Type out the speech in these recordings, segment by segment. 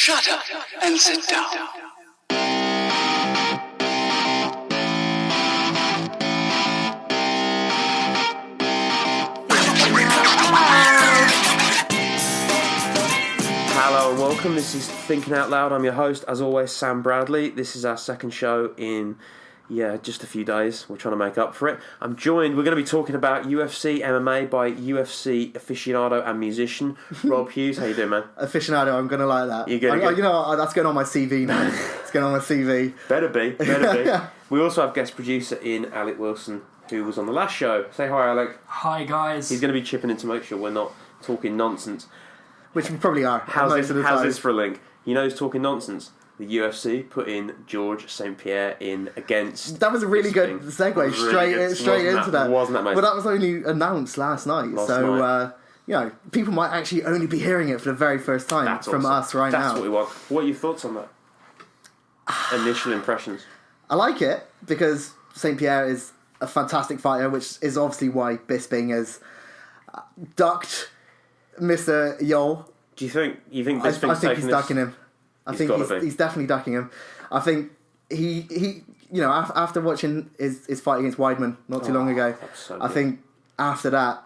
Shut up and sit down. Hello and welcome, this is Thinking Out Loud. I'm your host, as always, Sam Bradley. This is our second show in, just a few days. We're trying to make up for it. We're going to be talking about UFC, MMA by UFC aficionado and musician, Rob Hughes. How you doing, man? Aficionado, I'm going to like that. You good? You know what, that's going on my CV now. It's going on my CV. Better be. We also have guest producer in Alec Wilson, who was on the last show. Say hi, Alec. Hi, guys. He's going to be chipping in to make sure we're not talking nonsense. Which we probably are. How's this for a link? You know who's talking nonsense? The UFC put in George St. Pierre in against... That was a really good segue, really straight into that. Wasn't that amazing? Well, that was only announced last night. People might actually only be hearing it for the very first time from us right now. That's what we want. What are your thoughts on that? Initial impressions? I like it because St. Pierre is a fantastic fighter, which is obviously why Bisping has ducked Mr. Yol. Do you think Bisping's I think he's ducking him. I think he's definitely ducking him. I think he after watching his fight against Weidman not too long ago, I think after that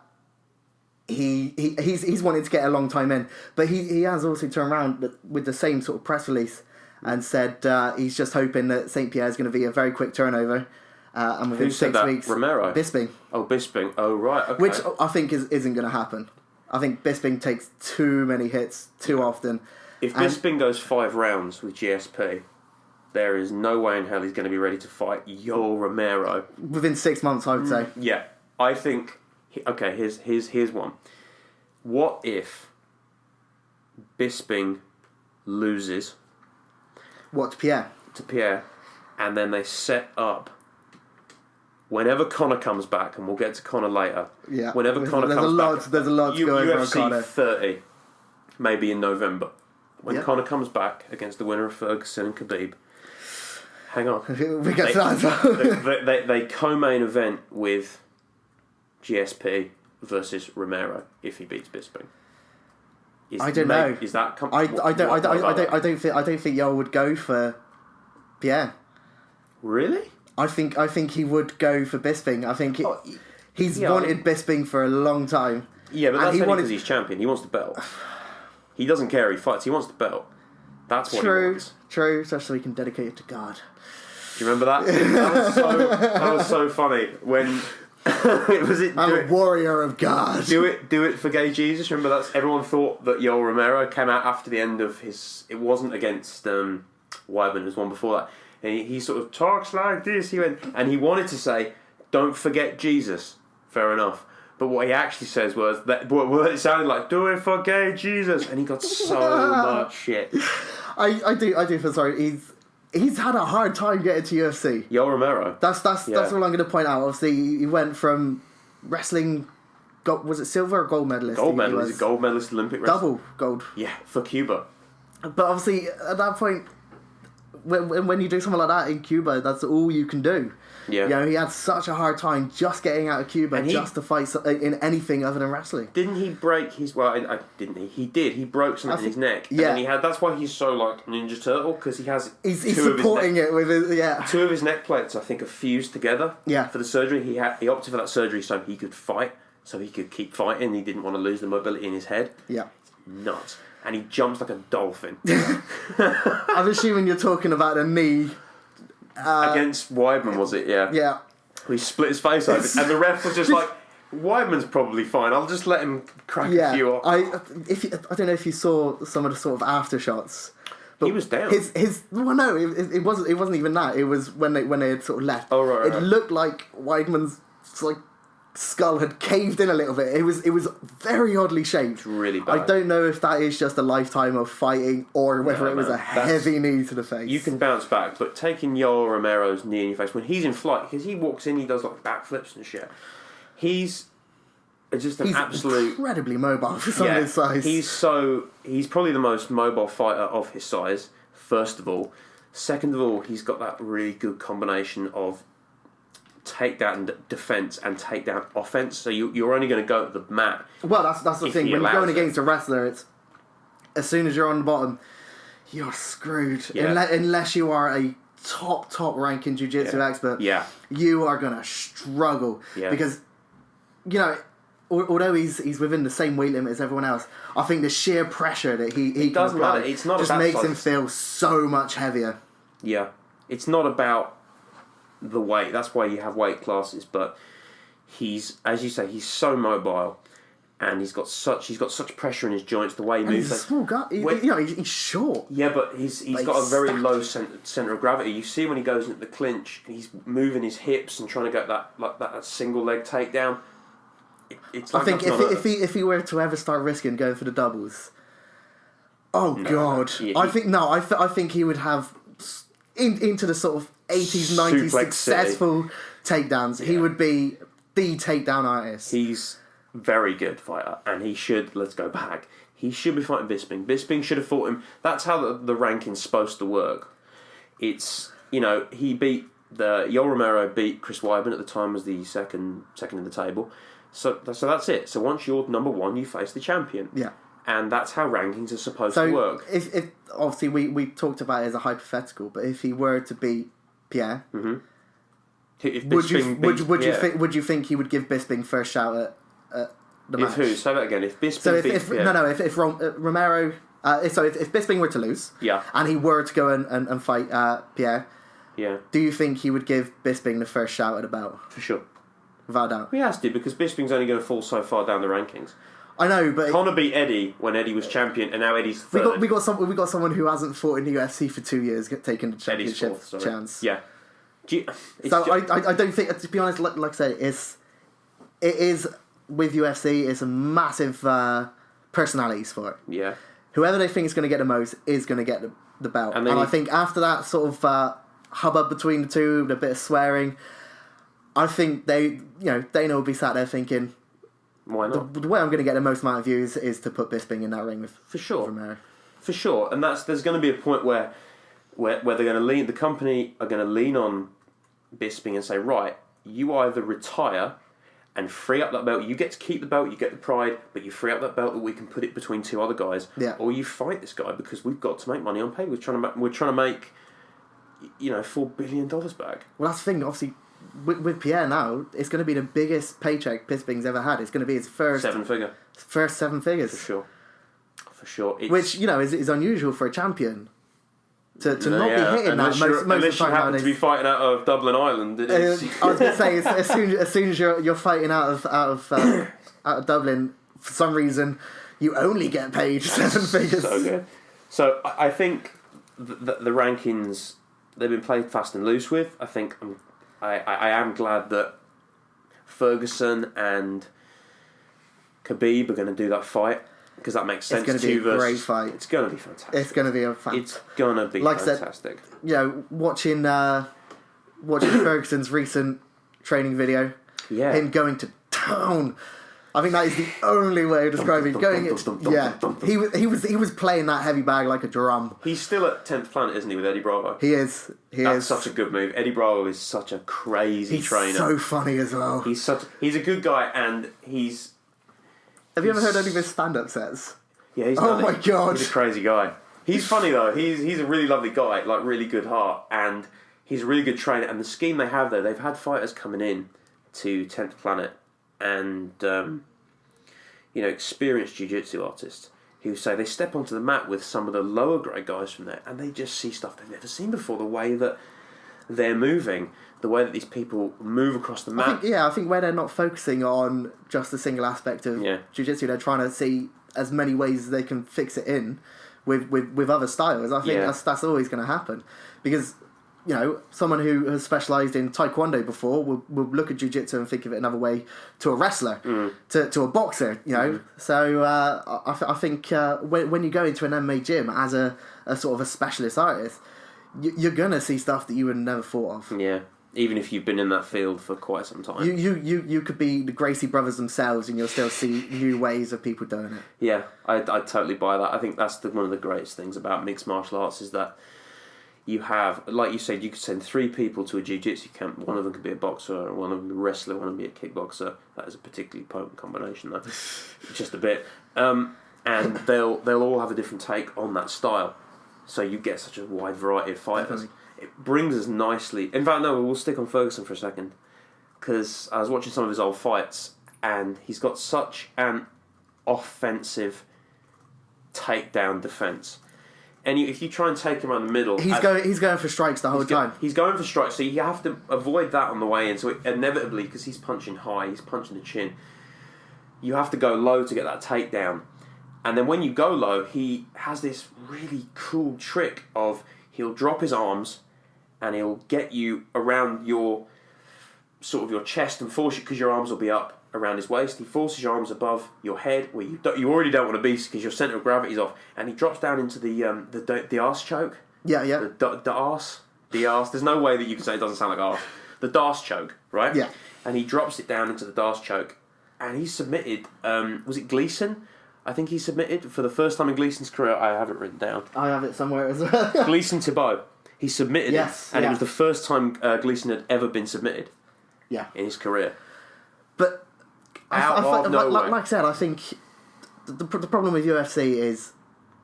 he's wanted to get a long time in. But he has also turned around with the same sort of press release and said he's just hoping that St. Pierre is going to be a very quick turnover. And within 6 weeks, Romero? Bisping. Oh, Bisping. Oh, right. Okay. Which I think isn't going to happen. I think Bisping takes too many hits too often. If Bisping goes 5 rounds with GSP, there is no way in hell he's going to be ready to fight Yoel Romero. Within 6 months, I would say. Yeah. I think... Okay, here's one. What if Bisping loses... What, to Pierre? To Pierre, and then they set up... Whenever Conor comes back, and we'll get to Conor later. Yeah. Whenever Conor comes back, there's a lot to go over on Conor. UFC 30, maybe in November, when Conor comes back against the winner of Ferguson and Khabib. Hang on. We get to that. They co-main event with GSP versus Romero if he beats Bisping. I don't know. Is that? I don't think Yoel would go for Pierre. Really? I think he would go for Bisping. I think he's wanted Bisping for a long time. Yeah, but that's only because he's champion. He wants the belt. He doesn't care. He fights. He wants the belt. That's what he wants. True. So he can dedicate it to God. Do you remember that? That was so funny when I'm a warrior of God. Do it for gay Jesus. Remember that? Everyone thought that Yoel Romero came out after the end of his. It wasn't against Weidman. It was one before that. And he sort of talks like this. He went, and he wanted to say, "Don't forget Jesus." Fair enough. But what he actually says was that. What it sounded like, "Do it for gay Jesus," and he got so much shit. I do feel sorry. He's had a hard time getting to UFC. Yoel Romero. That's all I'm going to point out. Obviously, he went from wrestling. Was it silver or gold medalist? Gold medalist. Gold medalist Olympic wrestling. Double gold. Yeah, for Cuba. But obviously, at that point. When you do something like that in Cuba, that's all you can do. Yeah. He had such a hard time just getting out of Cuba just to fight in anything other than wrestling. Didn't he break his... Well, didn't he? He did. He broke something in his neck. Yeah. And that's why he's so like Ninja Turtle, because he has... He's supporting it with his... Yeah. 2 of his neck plates, I think, are fused together. Yeah. For the surgery. He opted for that surgery so he could fight, so he could keep fighting. He didn't want to lose the mobility in his head. Yeah. It's nuts. And he jumps like a dolphin. I'm assuming you're talking about a knee. Against Weidman, was it? Yeah. Yeah. He split his face open, and the ref was just like, Weidman's probably fine. I'll just let him crack a few off. I don't know if you saw some of the sort of after shots. But he was down. It wasn't even that. It was when they had sort of left. Oh right. It looked like Weidman's skull had caved in a little bit. It was very oddly shaped. It's really bad. I don't know if that is just a lifetime of fighting or whether it was a heavy knee to the face. You can bounce back, but taking Yoel Romero's knee in your face when he's in flight, because he walks in, he does like backflips and shit. He's just an absolute incredibly mobile for some of his size. He's probably the most mobile fighter of his size. First of all, second of all, he's got that really good combination of takedown defense and takedown offense. So you're only going to go to the mat. Well, that's the thing. When you're going against a wrestler, it's as soon as you're on the bottom, you're screwed. Yeah. Unless you are a top ranking jiu-jitsu expert. Yeah. You are going to struggle. Yeah. Because, you know, although he's within the same weight limit as everyone else, I think the sheer pressure that he can doesn't apply matter. It's not just about makes size. him feel so much heavier. Yeah. It's not about the weight. That's why you have weight classes. But he's, as you say, he's so mobile, and he's got such pressure in his joints. The way he moves. He's a small guy. He's short. Yeah, but he's got a very low centre of gravity. You see when he goes into the clinch, he's moving his hips and trying to get that single leg takedown. It's like, I think if he were to ever start risking going for the doubles, God, Yeah, I think he would have into the sort of 80s, 90s Suplex successful takedowns. Yeah. He would be the takedown artist. He's a very good fighter, and he should. Let's go back. He should be fighting Bisping. Bisping should have fought him. That's how the ranking's supposed to work. It's, he beat Yoel Romero beat Chris Weidman at the time, was the second in the table. So that's it. So once you're number one, you face the champion. Yeah. And that's how rankings are supposed to work. If obviously we talked about it as a hypothetical, but if he were to beat Pierre, would you think he would give Bisping first shout at the match? If who? Say that again. If Bisping if Romero, if Bisping were to lose, and he were to go and fight Pierre, do you think he would give Bisping the first shout at the belt? For sure. Without a doubt. He has to, because Bisping's only going to fall so far down the rankings. I know, but Conor beat Eddie when Eddie was champion, and now Eddie's third. We got someone who hasn't fought in the UFC for 2 years taking the championship chance. Yeah. I don't think, to be honest, like I say, it is with UFC. It's a massive personality sport. Yeah. They think is going to get the most is going to get the belt, and I think after that sort of hubbub between the two, with a bit of swearing, I think Dana will be sat there thinking, why not? The way I'm going to get the most amount of views is to put Bisping in that ring with Romero. For sure, and there's going to be a point where they're going to lean. The company are going to lean on Bisping and say, right, you either retire and free up that belt. You get to keep the belt, you get the pride, but you free up that belt that we can put it between two other guys. Yeah. Or you fight this guy, because we've got to make money on pay. We're trying to make $4 billion back. Well, that's the thing. Obviously, with Pierre now, it's going to be the biggest paycheck Bisping's ever had. It's going to be his first 7 figure. First 7 figures. For sure. Which, is unusual for a champion. To not be hitting that most of the time. Unless you happen to be fighting out of Dublin, Ireland. I was going to say, as soon as you're fighting out of Dublin, for some reason, you only get paid 7 figures. So good. So I think the rankings, they've been played fast and loose with. I think I am glad that Ferguson and Khabib are going to do that fight, because that makes sense. It's going to be a great fight. It's going to be fantastic. It's going to be fantastic. Watching Ferguson's recent training video, him going to town. I think that is the only way of describing it. He was playing that heavy bag like a drum. He's still at 10th Planet, isn't he, with Eddie Bravo? He is. That's such a good move. Eddie Bravo is such a crazy trainer. He's so funny as well. He's a good guy, and he's... Have you ever heard any of his stand-up sets? Yeah, my God. He's a crazy guy. He's funny though. He's a really lovely guy, like really good heart, and he's a really good trainer. And the scheme they have though, they've had fighters coming in to 10th Planet, and experienced jiu-jitsu artists who say they step onto the mat with some of the lower grade guys from there, and they just see stuff they've never seen before. The way that they're moving, the way that these people move across the mat. I think where they're not focusing on just a single aspect of jiu-jitsu, they're trying to see as many ways as they can fix it in with other styles. I think that's always going to happen, because someone who has specialised in taekwondo before will look at jiu-jitsu and think of it another way to a wrestler, to a boxer. So I think when you go into an MMA gym as a sort of a specialist artist, you're gonna see stuff that you would never thought of. Yeah. Even if you've been in that field for quite some time. You could be the Gracie brothers themselves, and you'll still see new ways of people doing it. Yeah, I totally buy that. I think that's one of the greatest things about mixed martial arts, is that you have, like you said, you could send 3 people to a jiu-jitsu camp. One of them could be a boxer, one of them a wrestler, one of them be a kickboxer. That is a particularly potent combination, though. Just a bit. And they'll all have a different take on that style. So you get such a wide variety of fighters. Definitely. It brings us nicely. In fact, no, we'll stick on Ferguson for a second. Because I was watching some of his old fights, and he's got such an offensive takedown defence. And if you try and take him around the middle... He's going for strikes the whole time. He's going for strikes, so you have to avoid that on the way in. So inevitably, because he's punching high, he's punching the chin, you have to go low to get that takedown. And then when you go low, he has this really cool trick of he'll drop his arms and he'll get you around your sort of your chest and force you, because your arms will be up around his waist. He forces your arms above your head where you already don't want to be because your centre of gravity's off, and he drops down into the arse choke. Yeah. The arse. There's no way that you can say it doesn't sound like arse. The darce choke, right? Yeah. And he drops it down into the darce choke, and he submitted. Was it Gleason? I think he submitted for the first time in Gleason's career. I have it written down. I have it somewhere as well. Gleason Thibault. He submitted it, and it was the first time Gleason had ever been submitted. Yeah. In his career. But nowhere. like I said, I think the problem with UFC is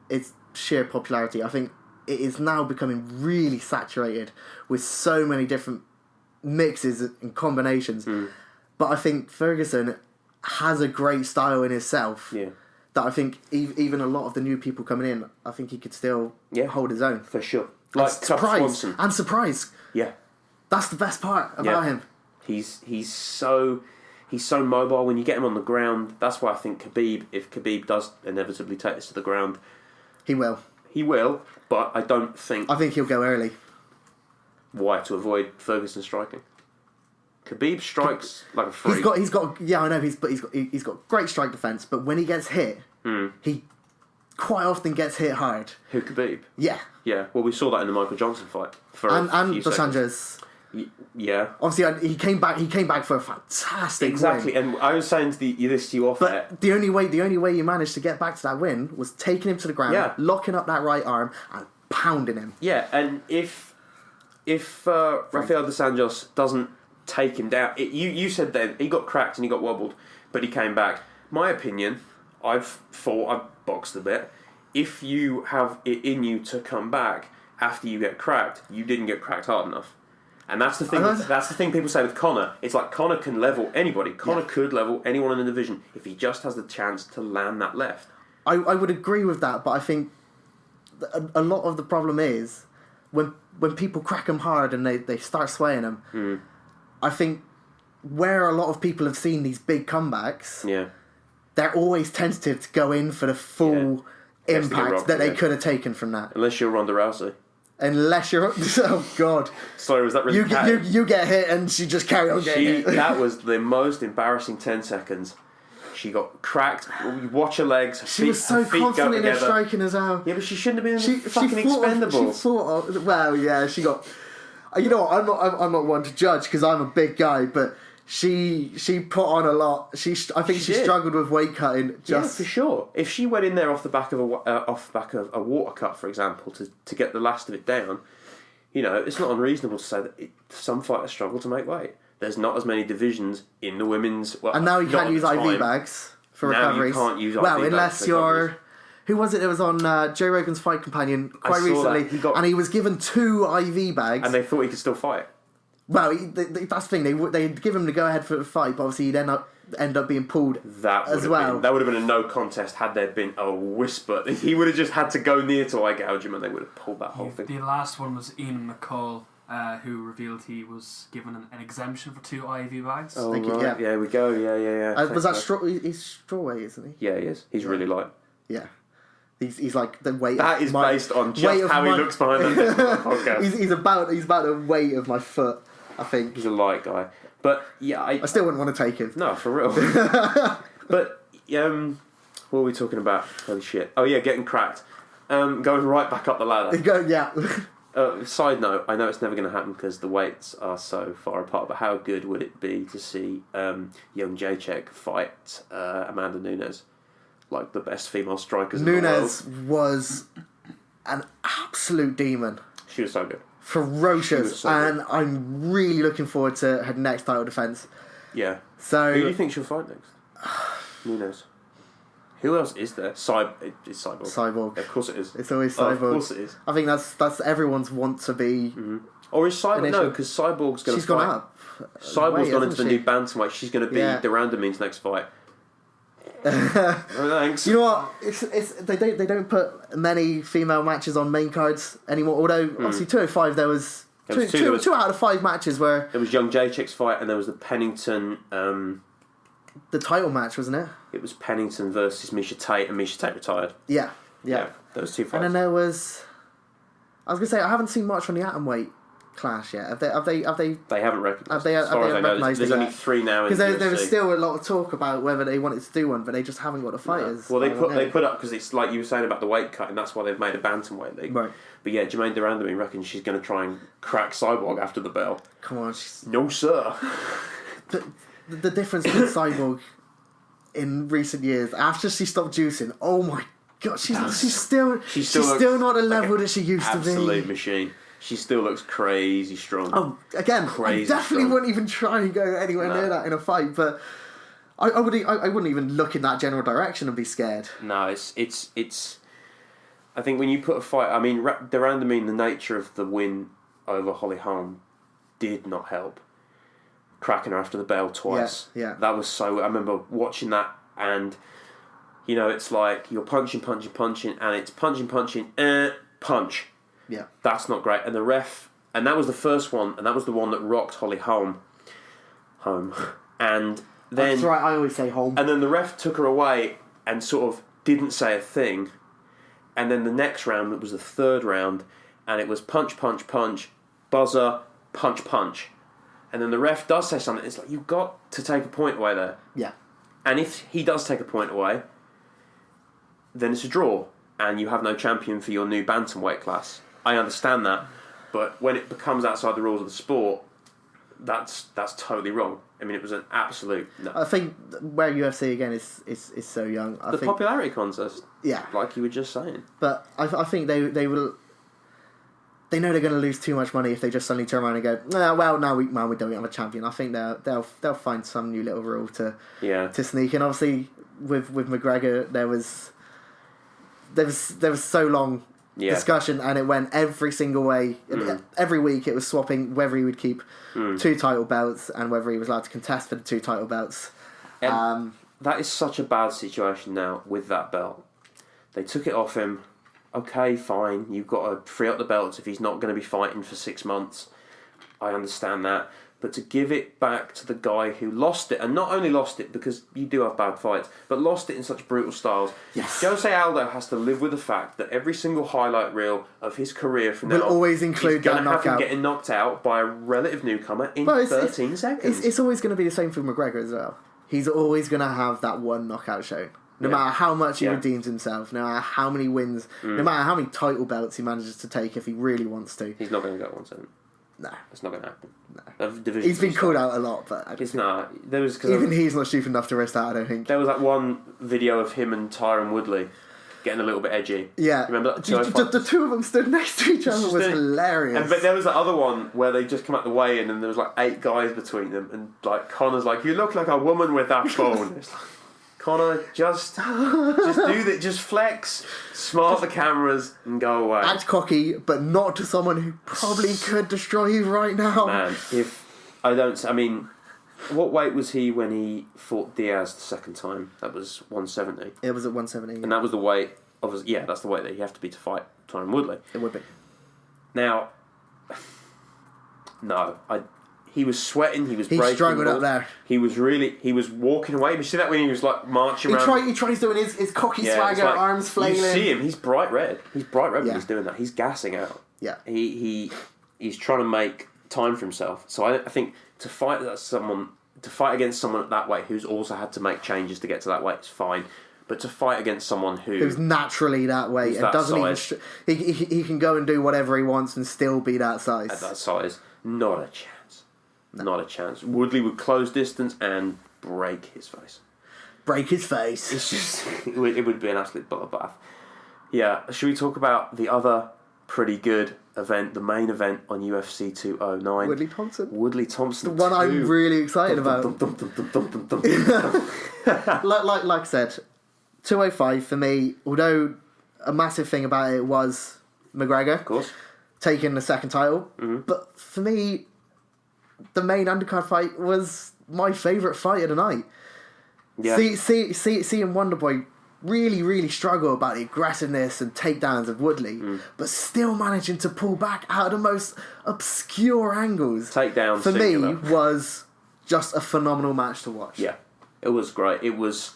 its sheer popularity. I think it is now becoming really saturated with so many different mixes and combinations. But I think Ferguson has a great style in himself. Yeah. That I think even a lot of the new people coming in, I think he could still hold his own. For sure. Like Swanson. And surprise. Yeah. That's the best part about him. He's so mobile when you get him on the ground. That's why I think if Khabib does inevitably take this to the ground, he will. But I don't think. I think he'll go early. Why? To avoid Ferguson striking. Khabib strikes like a freak. He's got. Yeah, I know. He's got great strike defense, but when he gets hit, he quite often gets hit hard. Who, Khabib? Yeah. Yeah. Well, we saw that in the Michael Johnson fight and Dos Anjos. Yeah. Obviously, he came back for a fantastic win. And I was saying to you off there. But the only way you managed to get back to that win was taking him to the ground, locking up that right arm, and pounding him. Yeah, and if Rafael Dos Anjos doesn't take him down, you said then he got cracked and he got wobbled, but he came back. My opinion, I've boxed a bit. If you have it in you to come back after you get cracked, you didn't get cracked hard enough. And that's the thing. That's the thing people say with Conor. It's like Conor can level anybody. Conor could level anyone in the division if he just has the chance to land that left. I would agree with that, but I think a lot of the problem is when people crack them hard and they start swaying them. I think where a lot of people have seen these big comebacks, they're always tentative to go in for the full impact that they could have taken from that. Unless you're Ronda Rousey. Unless you're... Oh, God. Sorry, was that really you get hit and she just carry on getting hit. That was the most embarrassing 10 seconds. She got cracked. You watch her legs. She was so confident in her striking as well. Yeah, but she shouldn't have been fucking expendable. Well, yeah, she got... You know what, I'm not one to judge because I'm a big guy, but... She put on a lot. I think she struggled with weight cutting. Yeah, for sure. If she went in there off the back of a water cut, for example, to get the last of it down, it's not unreasonable to say that some fighters struggle to make weight. There's not as many divisions in the women's. Well, and now you can't use IV bags for recoveries. Now you can't use IV bags. Well, unless you're. Who was it? It was on Joe Rogan's Fight Companion quite recently, and he was given 2 IV bags, and they thought he could still fight. Well, that's the thing. They'd give him the go-ahead for the fight, but obviously he'd end up being pulled that would have been a no contest had there been a whisper. He would have just had to go near to eye gouge him and they would have pulled that whole thing. The last one was Ian McCall, who revealed he was given an exemption for 2 IV bags. Oh, right. Yeah, we go. Yeah. Was that he's strawweight, isn't he? Yeah, he is. He's really light. Yeah. He's like the weight. That is based on just how he looks behind the podcast. He's about the weight of my foot. I think he's a light guy, but yeah, I still wouldn't want to take him. No, for real. But what are we talking about? Holy shit! Oh yeah, getting cracked. Going right back up the ladder. Side note: I know it's never going to happen because the weights are so far apart. But how good would it be to see young Jacek fight Amanda Nunes, like the best female strikers in the world? Nunes was an absolute demon. She was so good. Ferocious, and I'm really looking forward to her next title defence. Yeah. So who do you think she'll fight next? Nunes. Who else is there? It's Cyborg. Cyborg. Of course it is. It's always Cyborg. Of course it is. I think that's everyone's want to be. Mm-hmm. Or is Cyborg? No, because Cyborg's going to. She's gone up. Cyborg's gone into the new bantamweight. She's going to be the Randomines next fight. Thanks. You know what? They don't put many female matches on main cards anymore. Although obviously 205 there was two out of 5 matches where there was Young Jacek's fight and there was the Pennington. The title match, wasn't it? It was Pennington versus Miesha Tate, and Miesha Tate retired. Yeah. Those 2 fights. And then there was. I was gonna say I haven't seen much from the atomweight clash yet. Have they? They haven't recognised. As far as I know, there's only 3 now. Because there was still a lot of talk about whether they wanted to do one, but they just haven't got the fighters. Well, they put up because it's like you were saying about the weight cut, and that's why they've made a bantamweight league. Right. But yeah, Jermaine Durandamy reckons she's going to try and crack Cyborg after the bell. Come on, no sir. The difference with Cyborg in recent years after she stopped juicing. Oh my god, she's still not the level that she used to be. Absolute machine. She still looks crazy strong. Oh, again, I definitely wouldn't even try and go anywhere near that in a fight. But I wouldn't even look in that general direction and be scared. No, it's. I think when you put a fight, I mean, the nature of the win over Holly Holm did not help. Cracking her after the bell twice. Yeah. That was so. I remember watching that, and it's like you're punching, and it's punching, punch. Yeah. That's not great. And the ref, and that was the first one, and that was the one that rocked Holly Holm. And then that's right. I always say home. And then the ref took her away and sort of didn't say a thing. And then the next round, it was the 3rd round, and it was punch, buzzer, punch. And then the ref does say something. It's like, you've got to take a point away there. Yeah. And if he does take a point away, then it's a draw, and you have no champion for your new bantamweight class. I understand that, but when it becomes outside the rules of the sport, that's totally wrong. I mean, it was an absolute. No. I think where UFC again is so young. I think popularity contest. Yeah, like you were just saying. But I think they will. They know they're going to lose too much money if they just suddenly turn around and go, now we don't have a champion. I think they'll find some new little rule to sneak in. Obviously, with McGregor, there was so long. Discussion, and it went every single way. Every week it was swapping whether he would keep 2 title belts and whether he was allowed to contest for the 2 title belts. That is such a bad situation now with that belt. They took it off him. Okay, fine. You've got to free up the belts if he's not going to be fighting for 6 months. I understand that. But to give it back to the guy who lost it, and not only lost it because you do have bad fights, but lost it in such brutal styles. Yes. Jose Aldo has to live with the fact that every single highlight reel of his career from now will always include that knockout. Have him getting knocked out by a relative newcomer in 13 seconds. It's always going to be the same for McGregor as well. He's always going to have that one knockout shown. No matter how much he redeems himself, no matter how many wins, no matter how many title belts he manages to take if he really wants to. He's not going to get one soon. No. It's not going to happen. No. He's been called out a lot, but it's not. There was even he's not stupid enough to risk that, I don't think. There was that one video of him and Tyron Woodley getting a little bit edgy. Yeah. Remember that? The 2 of them stood next to each other was hilarious. But there was that other one where they just come out the way in and there was like 8 guys between them, and like Connor's like, "You look like a woman with that phone." It's like, Connor, just do that. Just flex, smart the cameras, and go away. Act cocky, but not to someone who probably could destroy you right now. Man, what weight was he when he fought Diaz the second time? That was 170. It was at 170. And that was the weight. That's the weight that you have to be to fight Tyron Woodley. It would be. Now, no, he was sweating. He was breaking. He struggled up there. He was walking away. You see that when he was like marching around. He tries doing his cocky swagger, like, arms flailing. You see him. He's bright red. When he's doing that. He's gassing out. Yeah. He's trying to make time for himself. So I think to fight against someone at that weight who's also had to make changes to get to that weight is fine. But to fight against someone who's naturally that weight and doesn't size, even he can go and do whatever he wants and still be that size. At that size, not a chance. No. Not a chance. Woodley would close distance and break his face. Break his face. It's just it would be an absolute bloodbath. Yeah. Should we talk about the other pretty good event, the main event on UFC 209? Woodley Thompson. The one I'm really excited about. Like I said, 205 for me, although a massive thing about it was McGregor, Of course. taking the second title. Mm-hmm. But for me, the main undercard fight was my favourite fight of the night. Yeah. Seeing Wonderboy really, really struggle about the aggressiveness and takedowns of Woodley, but still managing to pull back out of the most obscure angles. Takedown for singular. me was just a phenomenal match to watch. Yeah, it was great. It was,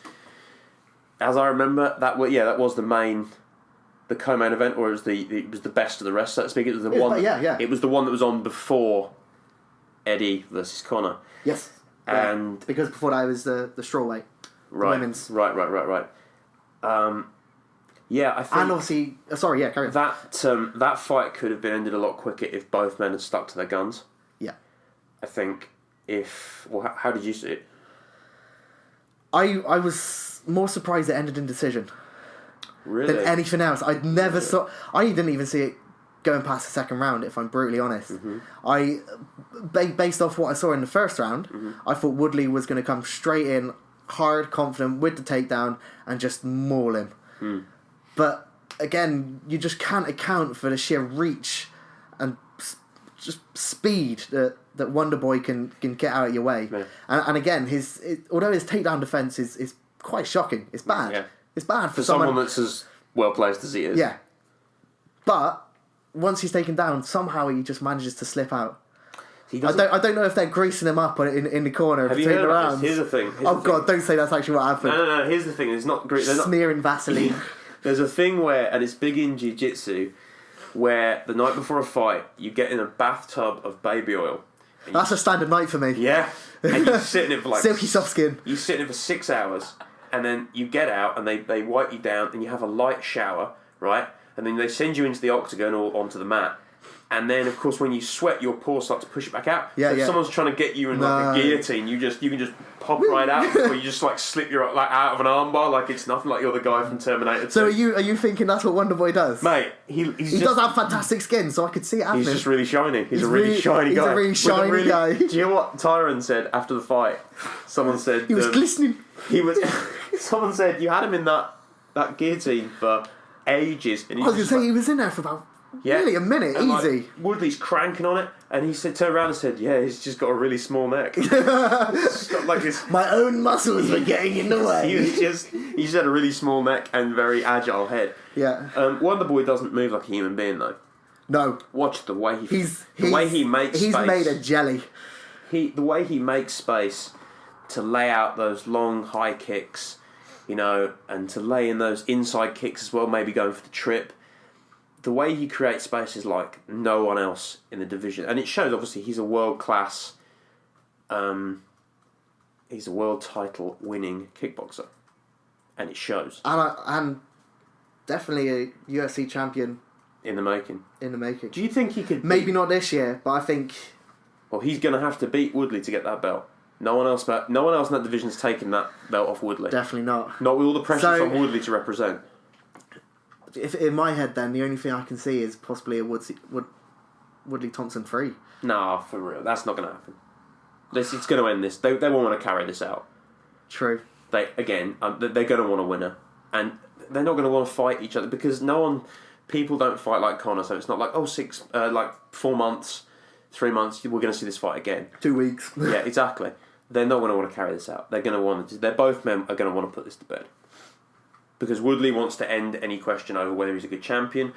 as I remember, that was the co-main event, or it was the best of the rest, so to speak. It was the one. Yeah. It was the one that was on before Eddie versus Conor. Yes. And because before that it was the strawweight, right, women's. Right. Yeah, I think. And obviously, carry on. That fight could have been ended a lot quicker if both men had stuck to their guns. Yeah. I think how did you see it? I was more surprised it ended in decision Really? than anything else. I didn't even see it going past the second round, if I'm brutally honest. Mm-hmm. Based off what I saw in the first round, I thought Woodley was going to come straight in, hard, confident, with the takedown, and just maul him. But again, you just can't account for the sheer reach and just speed that Wonderboy can get out of your way. Yeah. And again, although his takedown defense is quite shocking, it's bad. Yeah. It's bad For someone that's as well placed as he is. Yeah. But once he's taken down, somehow he just manages to slip out. I don't know if they're greasing him up in the corner. Have you heard about this? Here's the thing. God, don't say that's actually what happened. No. Here's the thing. It's not great. Smearing Vaseline. There's a thing where, and it's big in jiu-jitsu, where the night before a fight, you get in a bathtub of baby oil. That's a standard night for me. Yeah. And you sit in it for silky soft skin. You sit in it for 6 hours, and then you get out, and they wipe you down, and you have a light shower, right? And then they send you into the octagon or onto the mat. And then, of course, when you sweat, your pores start to push it back out. Yeah, so if someone's trying to get you in like a guillotine, you can just pop right out, or you just like slip your out of an armbar like it's nothing, like you're the guy from Terminator 2. So are you thinking that's what Wonderboy does? Mate, he does have fantastic skin, so I could see it happening. He's just really shiny. He's a really shiny guy. He's a really shiny guy. Do you know what Tyron said after the fight? Someone said he was glistening. Someone said you had him in that guillotine for ages. And I was going to say he was in there for about nearly a minute, and easy. Like, Woodley's cranking on it, and he turned around and said, "Yeah, he's just got a really small neck. He's got like this." My own muscles were getting in the way. He just had a really small neck and very agile head. Yeah. Wonderboy doesn't move like a human being though. No. Watch the way he makes. He's space. made of jelly. The way he makes space to lay out those long high kicks, and to lay in those inside kicks as well, maybe going for the trip. The way he creates space is like no one else in the division, and it shows. Obviously, he's a world class. He's a world title winning kickboxer, and it shows. And definitely a UFC champion in the making. Do you think he could? Maybe not this year, but I think. Well, he's going to have to beat Woodley to get that belt. No one else in that division's taken that belt off Woodley. Definitely not. Not with all the pressure from Woodley to represent. If in my head, then the only thing I can see is possibly a Woodley Thompson 3. Nah, for real, that's not going to happen. It's going to end this. They won't want to carry this out. True. They're going to want a winner, and they're not going to want to fight each other because people don't fight like Conor. So it's not like 4 months, 3 months. We're going to see this fight again. 2 weeks. Yeah, exactly. They're not going to want to carry this out. They're going to want to. They're both men are going to want to put this to bed. Because Woodley wants to end any question over whether he's a good champion,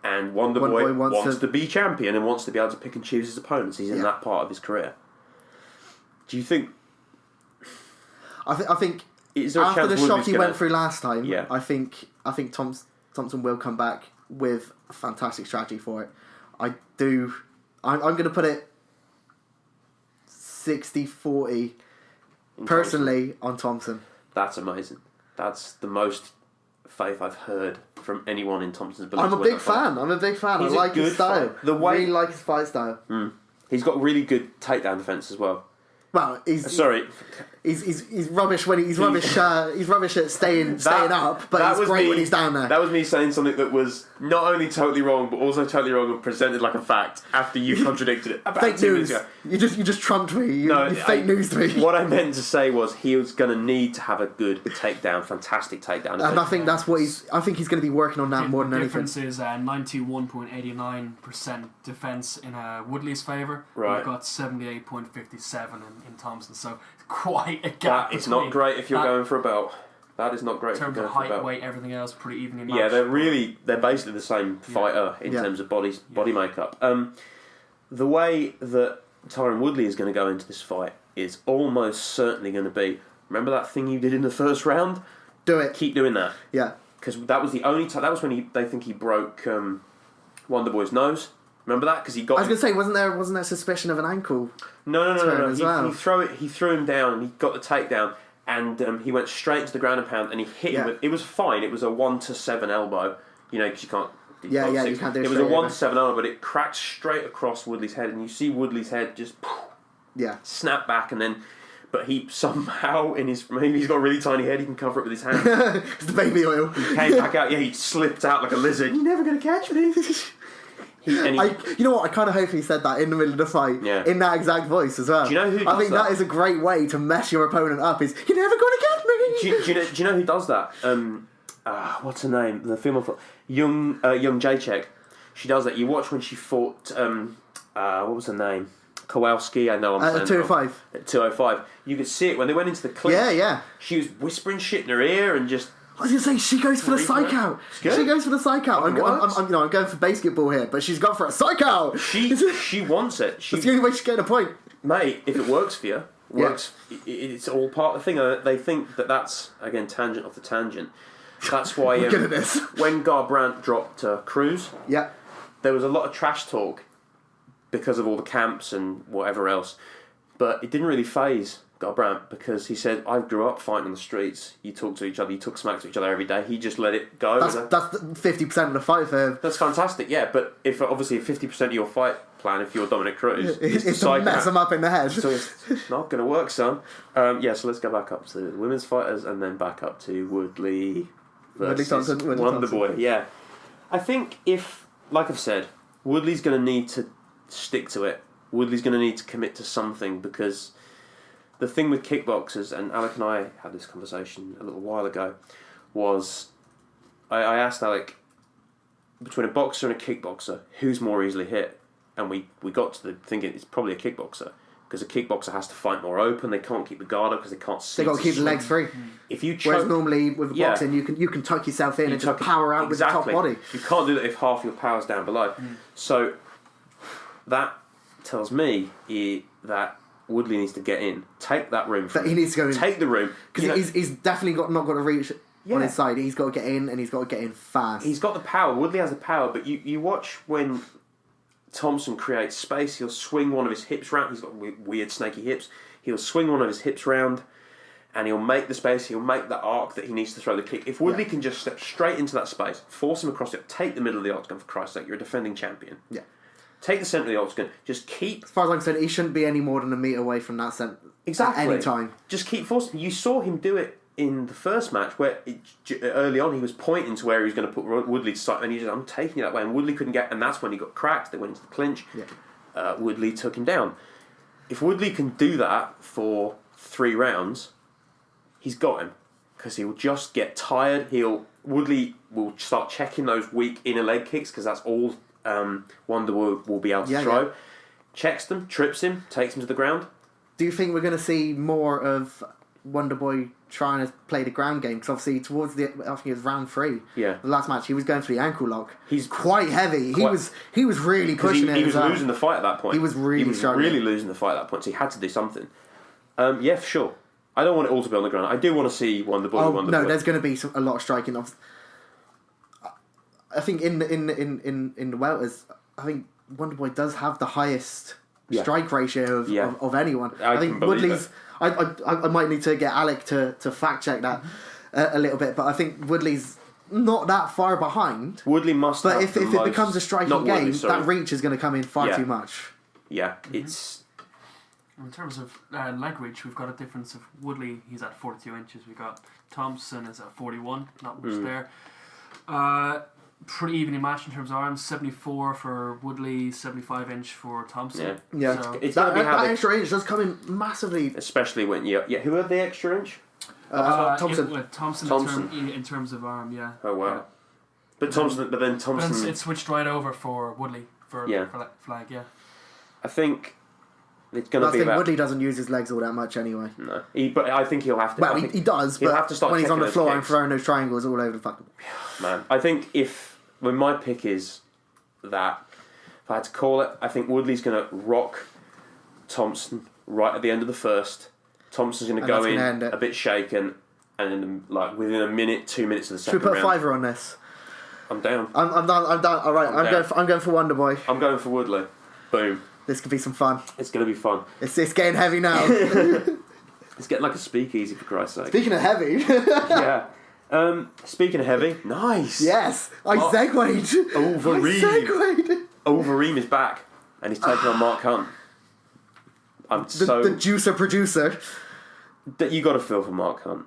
and Wonderboy wants to be champion and wants to be able to pick and choose his opponents. He's in that part of his career. Do you think? I think is there after the shock he went through last time, yeah. I think Thompson will come back with a fantastic strategy for it. I'm going to put it 60-40 personally on Thompson. That's amazing. That's the most faith I've heard from anyone in Thompson's belief. I'm a big fan. I like his style. The way really like his fight style. He's got really good takedown defense as well. Well, Sorry. He's rubbish when he's rubbish. He's rubbish at staying up, but he's great when he's down there. That was me saying something that was not only totally wrong, but also totally wrong and presented like a fact after you contradicted it about Fake 2 news. minutes ago. You just trumped me. You fake news me. What I meant to say was he was going to need to have a good takedown, fantastic takedown. And I think that's what I think he's going to be working on that more than anything. The difference is 91.89% defence in Woodley's favour. Right. We've got 78.57 in Thompson. So quite a gap. It's not great if you're going for a belt. That is not great. In terms of height, weight, everything else, pretty evenly matched. Yeah, they're basically the same fighter in terms of body makeup. The way that Tyron Woodley is going to go into this fight is almost certainly going to be, remember that thing you did in the first round? Do it. Keep doing that. Yeah. Because that was the only time. That was when they think he broke Wonderboy's nose. Remember that? Because he got. I was going to say, wasn't there suspicion of an ankle? No. Well. He threw him down, and he got the takedown, and he went straight into the ground and pound, and he hit him with. It was fine. It was a 1-7 elbow. Because you can't. You can't do it. It was a 1-7 elbow, but it cracked straight across Woodley's head, and you see Woodley's head just snap back, and then. But he somehow, maybe he's got a really tiny head, he can cover it with his hand. It's the baby oil. He came back out, he slipped out like a lizard. You're never going to catch me. You know what? I kind of hope he said that in the middle of the fight, in that exact voice as well. Do you know who? I think that is a great way to mess your opponent up. Is you're never going to catch me. Do you know who does that? What's her name? The female young Jacek. She does that. You watch when she fought. What was her name? Kowalski. I know. I'm saying 205. At 205. You could see it when they went into the clinch. Yeah. She was whispering shit in her ear and just. I was going to say, she goes for the psych out. She goes for the psych out. I'm going for basketball here, but she's gone for a psych out. She wants it. That's the only way she's getting a point. Mate, if it works for you, it's all part of the thing. They think that's, again, tangent off the tangent. That's why Good at this. When Garbrandt dropped Cruz, there was a lot of trash talk because of all the camps and whatever else. But it didn't really faze Garbrandt because he said, I grew up fighting on the streets. You talk to each other, you took smacks to each other every day. He just let it go. That's 50% of the fight for him. That's fantastic, yeah. But if 50% of your fight plan, if you're Dominic Cruz, is to mess him up in the head. So it's not going to work, son. So let's go back up to the women's fighters and then back up to Woodley versus Wonderboy. Yeah. I think like I've said, Woodley's going to need to stick to it. Woodley's going to need to commit to something because the thing with kickboxers, and Alec and I had this conversation a little while ago, was I asked Alec, between a boxer and a kickboxer, who's more easily hit? And we got to the thinking it's probably a kickboxer because a kickboxer has to fight more open. They can't keep the guard up because they can't. They got to keep the legs free. If you whereas normally with boxing, you can tuck yourself in and just power out with the top body. You can't do that if half your power's down below. So that tells me that Woodley needs to get in, take that room. He needs to go in, take the room because he's definitely not got to reach on his side. He's got to get in, and he's got to get in fast. He's got the power. Woodley has the power, but you watch when Thompson creates space. He'll swing one of his hips round. He's got weird snaky hips. He'll swing one of his hips round, and he'll make the space. He'll make the arc that he needs to throw the kick. If Woodley can just step straight into that space, force him across it, take the middle of the octagon. For Christ's sake, you're a defending champion. Yeah. Take the centre of the octagon. Just keep. As far as I'm concerned, he shouldn't be any more than a metre away from that centre. Exactly. At any time. Just keep forcing. You saw him do it in the first match, where early on he was pointing to where he was going to put Woodley to sight, and he said, "I'm taking you that way." And Woodley couldn't get, and that's when he got cracked. They went into the clinch. Yeah. Woodley took him down. If Woodley can do that for 3 rounds, he's got him because he will just get tired. Woodley will start checking those weak inner leg kicks because that's all. Wonderboy will be able to throw. Yeah. Checks them, trips him, takes him to the ground. Do you think we're going to see more of Wonderboy trying to play the ground game? Because obviously towards I think it was round 3. Yeah. The last match, he was going for the ankle lock. He's quite heavy. He was really pushing it. He was losing the fight at that point. He was really losing the fight at that point. So he had to do something. Yeah, for sure. I don't want it all to be on the ground. I do want to see Wonderboy. No, there's going to be a lot of striking. I think in the welters, I think Wonderboy does have the highest strike ratio of anyone. I think Woodley's. I might need to get Alec to fact check that a little bit, but I think Woodley's not that far behind. Woodley must. But if it becomes a striking game, that reach is going to come in far too much. Yeah, it's In terms of leg reach, we've got a difference of Woodley, he's at 42 inches. We got Thompson is at 41, not much there. Pretty evenly matched in terms of arms. 74 for Woodley, 75 inch for Thompson. Yeah. So It's that extra inch does come in massively. especially when who had the extra inch? Thompson. Thompson. In terms of arm, yeah. Oh wow. Yeah. But then Thompson. But it switched right over for Woodley for flag. Yeah. I think it's going to I be think about. Woodley doesn't use his legs all that much anyway. No, but I think he'll have to. Well, he does, he'll but have to start when he's on the taking floor those and kicks. throwing those triangles all over the fucking... Man, I think when my pick is that, if I had to call it, I think Woodley's going to rock Thompson right at the end of the first. Thompson's going to go in a bit shaken, and then within a minute, 2 minutes of the second round. Should we put a fiver on this? I'm down. I'm done. All right, I'm going for Wonder Boy. I'm going for Woodley. Boom. This could be some fun. It's going to be fun. It's getting heavy now. It's getting like a speakeasy, for Christ's sake. Speaking of heavy. Yeah. Speaking of heavy, nice. Yes, I segued. Overeem. Overeem is back, and he's taking on Mark Hunt. The juicer producer. That you got to feel for Mark Hunt.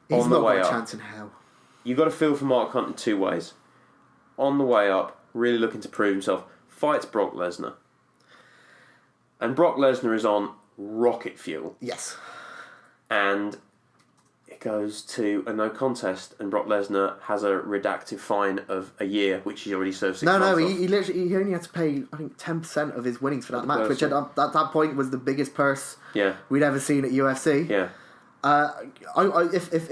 He's on the not way got a up. chance in hell. You got to feel for Mark Hunt in two ways. On the way up, really looking to prove himself, fights Brock Lesnar. And Brock Lesnar is on rocket fuel. Yes. And it goes to a no contest, and Brock Lesnar has a redacted fine of a year, which he already served 6 months No, of. he only had to pay, I think, 10% of his winnings for that match, which at that point was the biggest purse we'd ever seen at UFC. Yeah.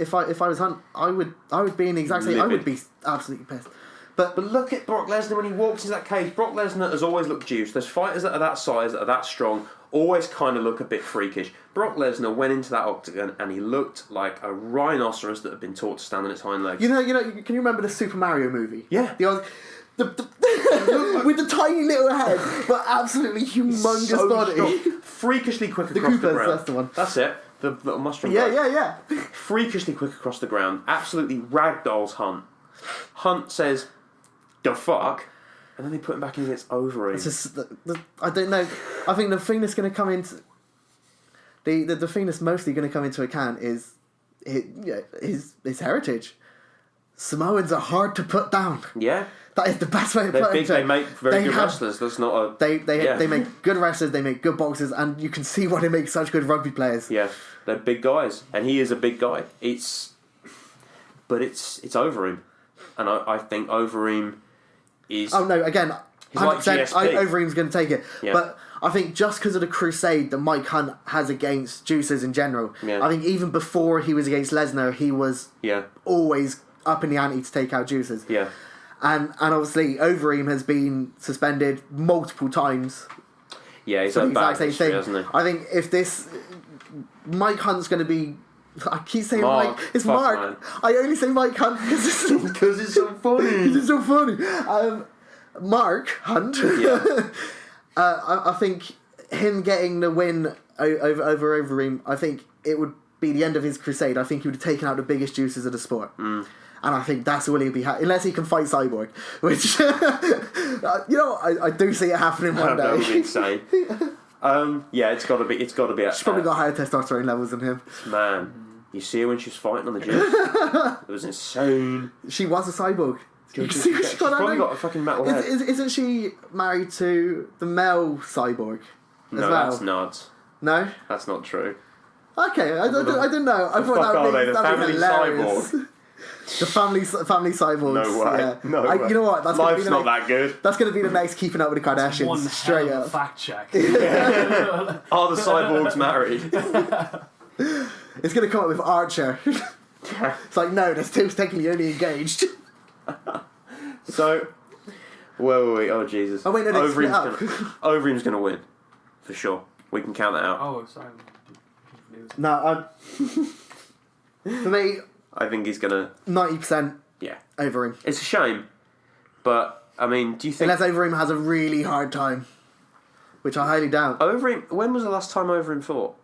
If I was Hunt, I would be in the exact same. I would be absolutely pissed. But look at Brock Lesnar when he walks into that cage. Brock Lesnar has always looked juiced. There's fighters that are that size, that are that strong, always kind of look a bit freakish. Brock Lesnar went into that octagon and he looked like a rhinoceros that had been taught to stand on its hind legs. You know. Can you remember the Super Mario movie? Yeah. With the tiny little head, but absolutely humongous body. Strong. Freakishly quick across the Koopas, ground. that's the one. That's it. The little mushroom guy. Yeah. Freakishly quick across the ground. Absolutely ragdolls Hunt. Hunt says, "The fuck," and then they put him back in against Overeem. It's just I don't know. I think the thing that's going to come into the thing that's mostly going to come into account is his heritage. Samoans are hard to put down. Yeah. That is the best way to They're put big. it. They make very good wrestlers. That's not a. They make good wrestlers. They make good boxers, and you can see why they make such good rugby players. Yeah, they're big guys, and he is a big guy. It's Overeem, and I think Overeem is. Oh no! Again, he's like 100%. GSP. Overeem's going to take it, Yeah. but I think just because of the crusade that Mike Hunt has against juicers in general, I think even before he was against Lesnar, he was always up in the ante to take out juicers. Yeah. And obviously Overeem has been suspended multiple times. Yeah, he's for had the bad exact same history, thing. hasn't he? I think if this Mike Hunt's going to be, I keep saying Mark. Mike. It's Fuck, Mark. man. I only say Mike Hunt because it's so funny. It's so funny. Mark Hunt. Yeah. I think him getting the win over Overeem, I think it would be the end of his crusade. I think he would have taken out the biggest juicers of the sport. And I think that's all he'll be unless he can fight Cyborg, which I do see it happening one day. That would be insane. Yeah, it's got to be. She's She's probably got higher testosterone levels than him. Man, you see her when she was fighting on the gym. It was insane. She was a cyborg. You can see what She's probably got a fucking metal head. Isn't she married to the male cyborg? No, that's nuts. No, that's not true. Okay, I don't know. I thought that would be family hilarious. cyborg. The family cyborgs. No way. Yeah. No way. You know what? That's Life's gonna be not that good. That's going to be the next Keeping Up with the Kardashians. One straight hell of up. a fact check. Are the cyborgs married? It's going to come up with Archer. It's like, no, they're still technically only engaged. So, where were we? Oh, Jesus. Oh, wait, no, they split up. Overeem's going to win. For sure. We can count that out. Oh, sorry. No, for me, I think he's going to... 90% Yeah. Overeem. It's a shame. But, I mean, do you think... Unless Overeem has a really hard time. Which I highly doubt. Overeem... When was the last time Overeem fought?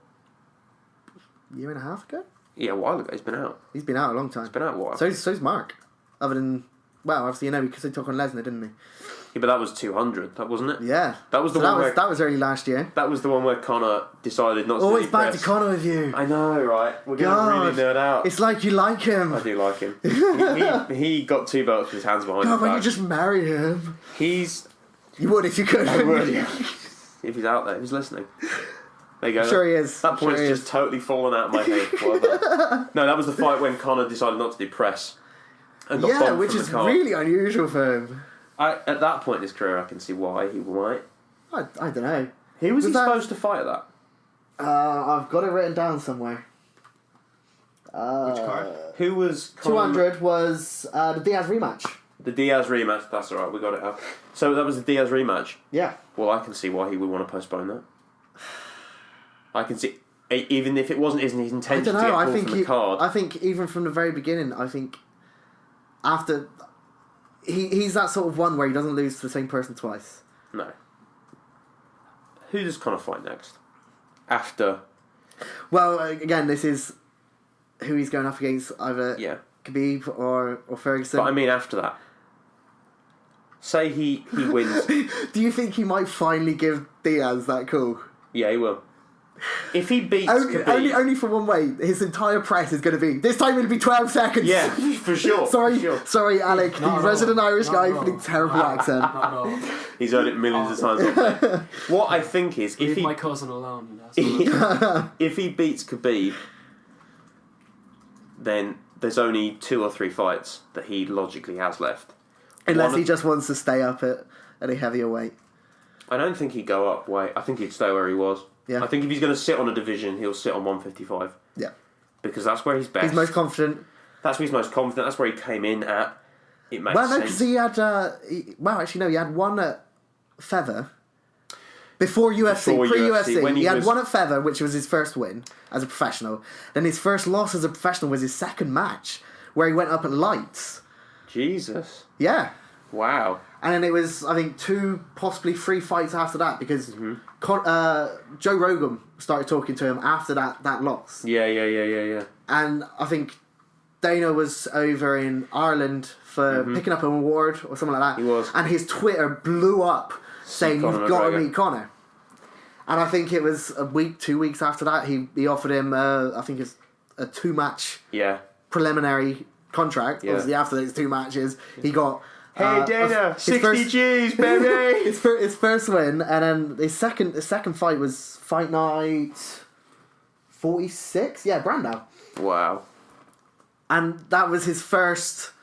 A year and a half ago? Yeah, a while ago. He's been out. He's been out a long time. He's been out a while. So's Mark. Other than... Well, obviously, because they took on Lesnar, didn't they? Yeah, but that was 200, that wasn't it? Yeah. That was the one that was early last year. That was the one where Conor decided not to Always do back press. to Conor with you. I know, right? We're going to really nerd out. It's like you like him. I do like him. he got 2 belts with his hands behind his God, when back. you just marry him. You would if you could. I would. If he's out there, if he's listening. There you go. I'm sure he is. That point's just totally fallen out of my head. Well done. No, that was the fight when Conor decided not to do press. And got bumped which from is the card. really unusual for him. At that point in his career, I can see why he might. I don't know. Who was he supposed to fight at that? I've got it written down somewhere. Which card? Who was... 200 was the Diaz rematch. The Diaz rematch, that's alright, we got it out. So that was the Diaz rematch? Yeah. Well, I can see why he would want to postpone that. I can see... Even if it wasn't his intention to get pulled from the card... I think even from the very beginning, I think after... He's that sort of one where he doesn't lose to the same person twice. No. Who does Conor fight next? After... Well, again, this is who he's going up against, either Khabib or Ferguson. But I mean after that. Say he wins. Do you think he might finally give Diaz that call? Yeah, he will. If he beats Khabib... Only for one way. His entire press is going to be, this time it'll be 12 seconds. Yeah, for sure. Sorry, Alec, the resident Irish guy with the terrible accent. He's heard it millions of times. What I think is... Leave my cousin alone. If he beats Khabib, then there's only 2 or 3 fights that he logically has left. Unless he just wants to stay up at a heavier weight. I don't think he'd go up weight. I think he'd stay where he was. Yeah. I think if he's going to sit on a division, he'll sit on 155. Yeah. Because that's where he's best. He's most confident. That's where he's most confident. That's where he came in at. It makes sense. Well, no, sense. because he had... he had one at Feather. Before UFC, pre-UFC. He had one at Feather, which was his first win as a professional. Then his first loss as a professional was his second match, where he went up at lights. Jesus. Yeah. Wow. And then it was, I think, 2, possibly 3 fights after that, because Joe Rogan started talking to him after that loss. Yeah. And I think Dana was over in Ireland for picking up an award or something like that. He was. And his Twitter blew up saying, you've got to meet Conor. And I think it was a week, 2 weeks after that, he offered him, I think it's a 2-match preliminary contract. Yeah. Obviously, after those 2 matches, he got... Hey Dana, 60 G's, baby! his first win, and then his second fight was Fight Night 46? Yeah, Brandau. Wow. And that was his first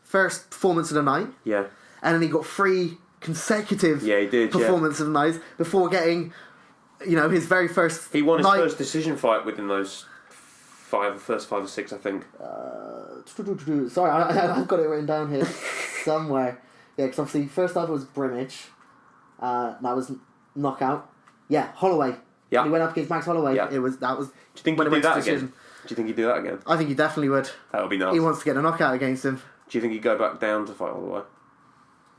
performance of the night. Yeah. And then he got 3 consecutive performances of the night before getting, his very first He won his first decision fight within those first 5 or 6, I think. Sorry, I've got it written down here somewhere. Yeah, because obviously first off was Brimage. That was knockout. Yeah, Holloway. Yeah. He went up against Max Holloway. Yeah. That was. Do you think he'd do that again? Do you think he'd do that again? I think he definitely would. That would be nice. He wants to get a knockout against him. Do you think he'd go back down to fight Holloway?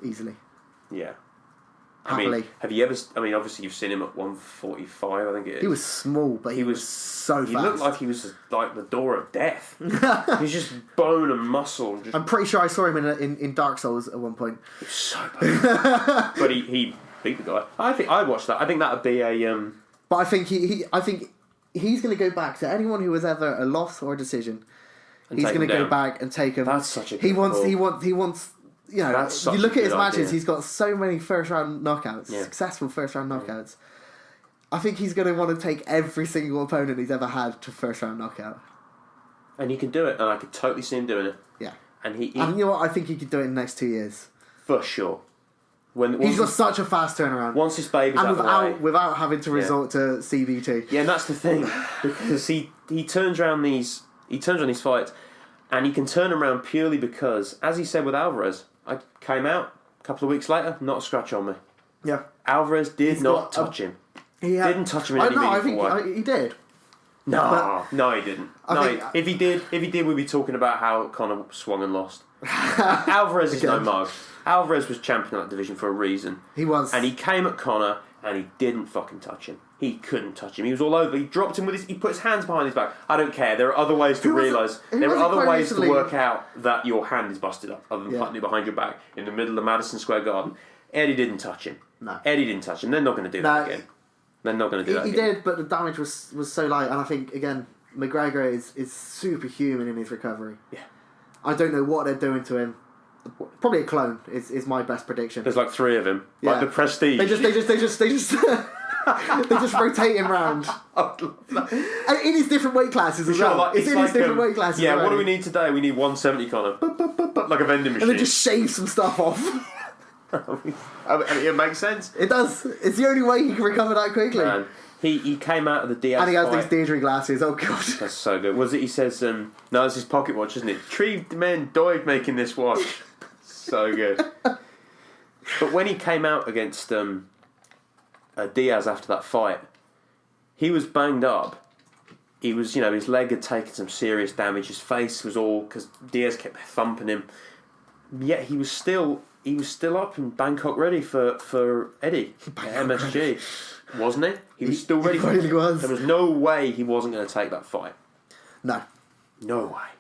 Easily. Yeah. Happily. Have you ever... obviously you've seen him at 145, I think it is. He was small, but he was so fast. He looked like he was like the door of death. He was just bone and muscle. I'm pretty sure I saw him in Dark Souls at one point. He was so bad. But he beat the guy. I think I watched that. I think that would be a... But I think he's going to go back to anyone who was ever a loss or a decision. He's going to go back and take him. That's such a good He wants. You look at his matches. He's got so many first round knockouts, successful first round knockouts. I think he's going to want to take every single opponent he's ever had to first round knockout. And he can do it, and I could totally see him doing it. Yeah. And you know what? I think he could do it in the next 2 years. For sure. He's got such a fast turnaround. Once his baby's out of the way. Without having to resort to CBT. Yeah, and that's the thing. Because he turns around these fights, and he can turn them around purely because, as he said with Alvarez, I came out a couple of weeks later, not a scratch on me. Yeah. Alvarez did not touch him. He didn't touch him in any meaningful way. He did. No, he didn't. If he did, we'd be talking about how Conor swung and lost. Alvarez is no mug. Alvarez was champion of that division for a reason. He was. And he came at Conor and he didn't fucking touch him. He couldn't touch him. He was all over. He dropped him he put his hands behind his back. I don't care. There are other ways to realise. There are other ways to work out that your hand is busted up other than putting it behind your back in the middle of Madison Square Garden. Eddie didn't touch him. No. Eddie didn't touch him. They're not going to do that again. They're not going to do that He again. did, but the damage was so light, and I think, again, McGregor is superhuman in his recovery. Yeah. I don't know what they're doing to him. Probably a clone is my best prediction. There's like 3 of him. Yeah. Like the Prestige. They just they just rotate him round. And in his different weight classes as well. Like, it's in like, his different weight classes. Yeah, already. what do we need today? We need 170, Connor. Like a vending machine. And then just shave some stuff off. I mean, it makes sense. It does. It's the only way he can recover that quickly. Man, he came out of the Diaz And he has fight. these Deirdre glasses. Oh god. That's so good. Was it? He says, "No, it's his pocket watch, isn't it? 3 men died making this watch." So good. But when he came out against Diaz after that fight, he was banged up. He was, his leg had taken some serious damage. His face was all because Diaz kept thumping him. Yet he was still up in Bangkok ready for Eddie at MSG, wasn't he? He was still ready. He really was. There was no way he wasn't going to take that fight. No. No way.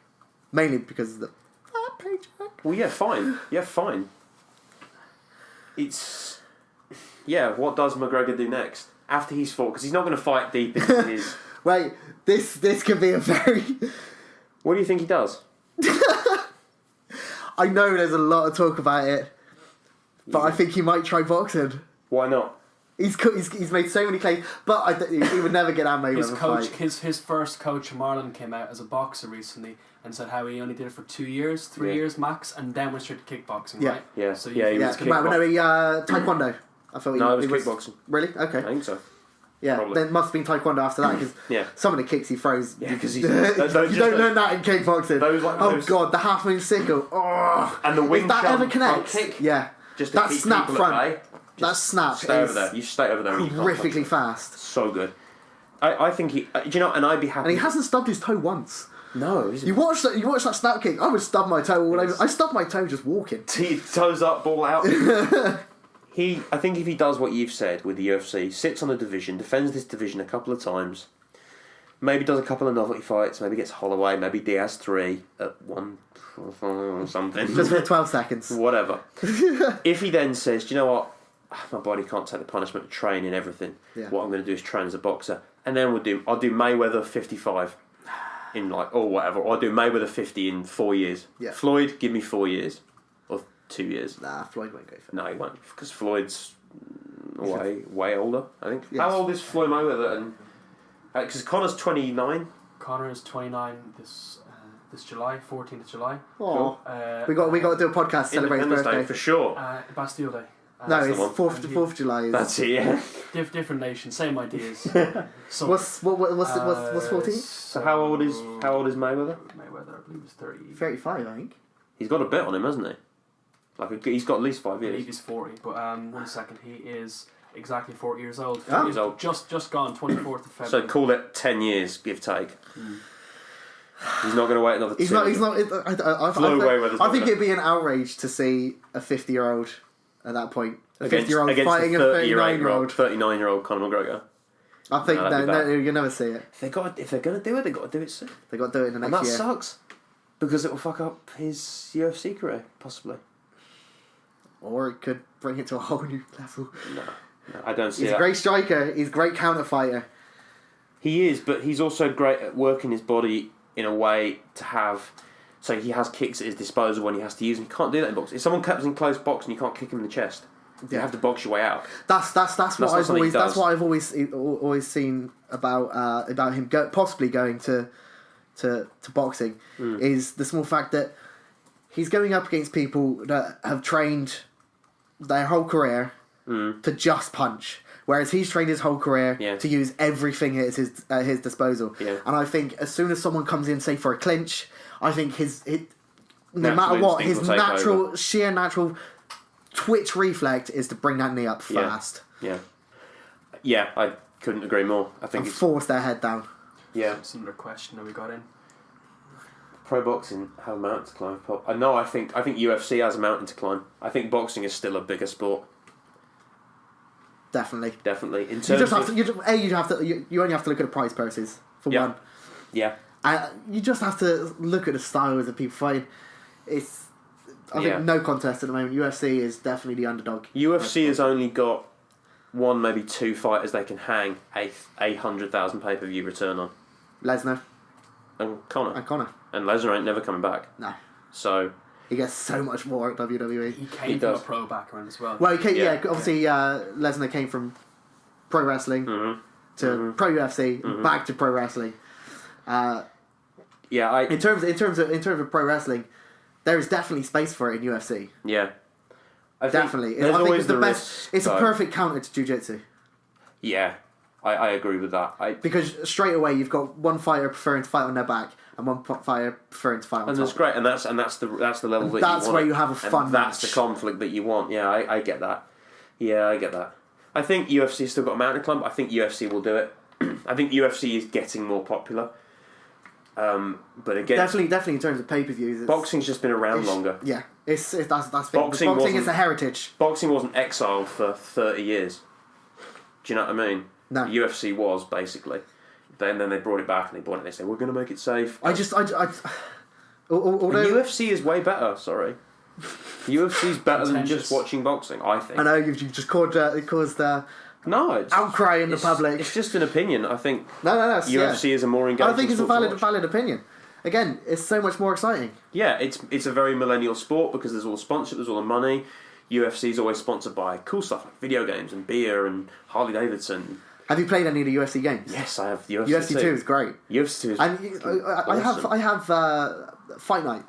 Mainly because of the paycheck. Well, yeah, fine. Yeah, fine. It's... Yeah, what does McGregor do next? After he's fought, because he's not going to fight deep into his... Wait, this could be a very... What do you think he does? I know there's a lot of talk about it, but I think he might try boxing. Why not? He's made so many claims, but he would never get out His Mayweather coach, fight. his first coach Marlon came out as a boxer recently and said how he only did it for 2 years, 3 years max, and then went straight to kickboxing. Yeah. Right? Yeah. So Yeah, he Yeah, was right, but no, Taekwondo. I thought No, it was he kickboxing. Really? Okay. I think so. Yeah, probably. there must have been Taekwondo after that because Yeah. some of the kicks he throws. Yeah, because you he's... don't learn that in kickboxing. Those- God, the half moon sickle. Oh, And the wing if that shove ever connects, front kick. yeah, Just to that keep snap people at front, bay. that snap Stay is over there. You stay over there. And you can't touch horrifically him. fast. So good. I think he... do you know, and I'd be happy... And he hasn't stubbed his toe once. No. You watch that snap kick. I would stub my toe all over. I stubbed my toe just walking. Toes up, ball out. I think if he does what you've said with the UFC, sits on a division, defends this division a couple of times, maybe does a couple of novelty fights, maybe gets Holloway, maybe Diaz 3 at 1 or something. Just for 12 seconds. Whatever. If he then says, do you know what? My body can't take the punishment of training everything. Yeah. What I'm going to do is train as a boxer. And then I'll do Mayweather 55 in or whatever. Or I'll do Mayweather 50 in 4 years. Yeah. Floyd, give me 4 years. Or 2 years. Nah, Floyd won't go for it. No, he won't, because Floyd's way older, I think. Yes. How old is Floyd Mayweather? And because Connor's 29. Connor is 29 this July, 14th of July. Oh, we got to do a podcast to celebrate his Independence Day birthday. for sure. Bastille Day. No, the it's one. 4th of July. Is That's it. Yeah. Different nation, same ideas. So, What's 14th? So how old is Mayweather? Mayweather, I believe, is 30. 35, I think. He's got a bet on him, hasn't he? He's got at least 5 I believe years. he's 40, but 1 second, he is exactly 40 years old. Ah. Years old. Just gone, 24th of February. So call it 10 years, give take. He's not going to wait another 2 He's not. years. I Floyd Mayweather's not think gonna- it'd be an outrage to see a 50-year-old at that point. A Against 50-year-old fighting a 39-year-old 39-year-old. Conor McGregor. I think No, that'd be bad. you'll never see it. If they're going to do it, they've got to do it soon. They got to do it in the And next that year. sucks. Because it will fuck up his UFC career, possibly. Or it could bring it to a whole new level. No, I don't see He's that. a great striker. He's a great counter fighter. He is, but he's also great at working his body in a way to have... So he has kicks at his disposal when he has to use them. You can't do that in boxing. If someone comes in close boxing, you can't kick him in the chest. You Yeah. have to box your way out. That's what not I've something he always does. always seen about him possibly going to boxing is the small fact that he's going up against people that have trained their whole career to just punch, whereas he's trained his whole career to use everything at his disposal. Yeah. And I think as soon as someone comes in, say for a clinch, I think no Natural matter what, his instinct will take natural twitch reflex is to bring that knee up fast Yeah, I couldn't agree more. I think and it's... force their head down. Yeah. Similar question that we got in. Pro boxing have a mountain to climb. No, I think UFC has a mountain to climb. I think boxing is still a bigger sport. Definitely. In terms You only have to look at the prize purses for Yeah. one. Yeah. You just have to look at the styles of people fighting. I think no contest at the moment. UFC is definitely the underdog. UFC has only got one, maybe two fighters they can hang a 100,000 pay-per-view return on. Lesnar. And Conor. And Lesnar ain't never coming back. No. So... He gets so much more at WWE. He came from a pro background as well. Well, he came, obviously Lesnar came from pro wrestling to pro UFC, back to pro wrestling. In terms of pro wrestling, there is definitely space for it in UFC. Yeah, definitely. I think it's the best. It's a perfect counter to jiu-jitsu. Yeah, I agree with that. Because straight away you've got one fighter preferring to fight on their back and one fighter preferring to fight on top. And that's great, and that's the level that that's you want. where you have a fun That's match. the conflict that you want. Yeah, I get that. Yeah, I get that. I think UFC's still got a mountain to climb. I think UFC will do it. I think UFC is getting more popular. But again, definitely in terms of pay-per-views, boxing's just been around longer. Yeah, that's boxing is a heritage. Boxing wasn't exiled for 30 years. Do you know what I mean? No. UFC was basically. Then they brought it back and they said we're going to make it safe. Although UFC is way better. Sorry, UFC's better than just watching boxing. I think. I know you've just caused it's outcry in the public. It's just an opinion. I think. No. UFC is a more engaging. I think it's a valid opinion. Again, it's so much more exciting. Yeah, it's a very millennial sport because there's all the sponsorship, there's all the money. UFC is always sponsored by cool stuff like video games and beer and Harley Davidson. Have you played any of the UFC games? Yes, I have. UFC 2 is great. UFC 2 is awesome. I have Fight Night.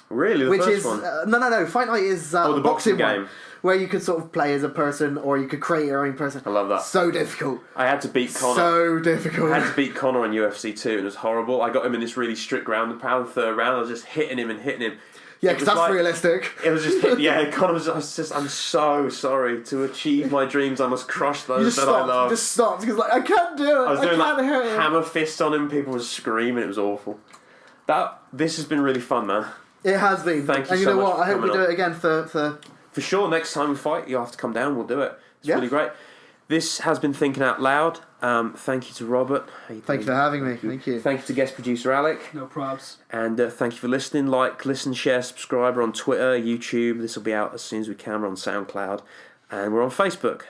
Really? The first one? No. Fight Night is the boxing game. One, where you could sort of play as a person or you could create your own person. I love that. So difficult. I had to beat Conor. So difficult. I had to beat Conor on UFC 2 and it was horrible. I got him in this really strict ground and pound, third round. I was just hitting him. Yeah, because that's realistic. It was just, Conor was just, I'm so sorry. To achieve my dreams, I must crush those that I love. You just stopped because I can't do it. I was doing hammer fist on him. People were screaming. It was awful. This has been really fun, man. It has been. Thank you and you so know much what? I hope we do it again for sure. Next time we fight, you have to come down. We'll do it. It's really great. This has been Thinking Out Loud. Thank you to Robert. Thank you for having me. Thank you. Thank you to guest producer Alec. No probs. And thank you for listening. Like, listen, share, subscribe. We're on Twitter, YouTube. This will be out as soon as we can. We're on SoundCloud. And we're on Facebook.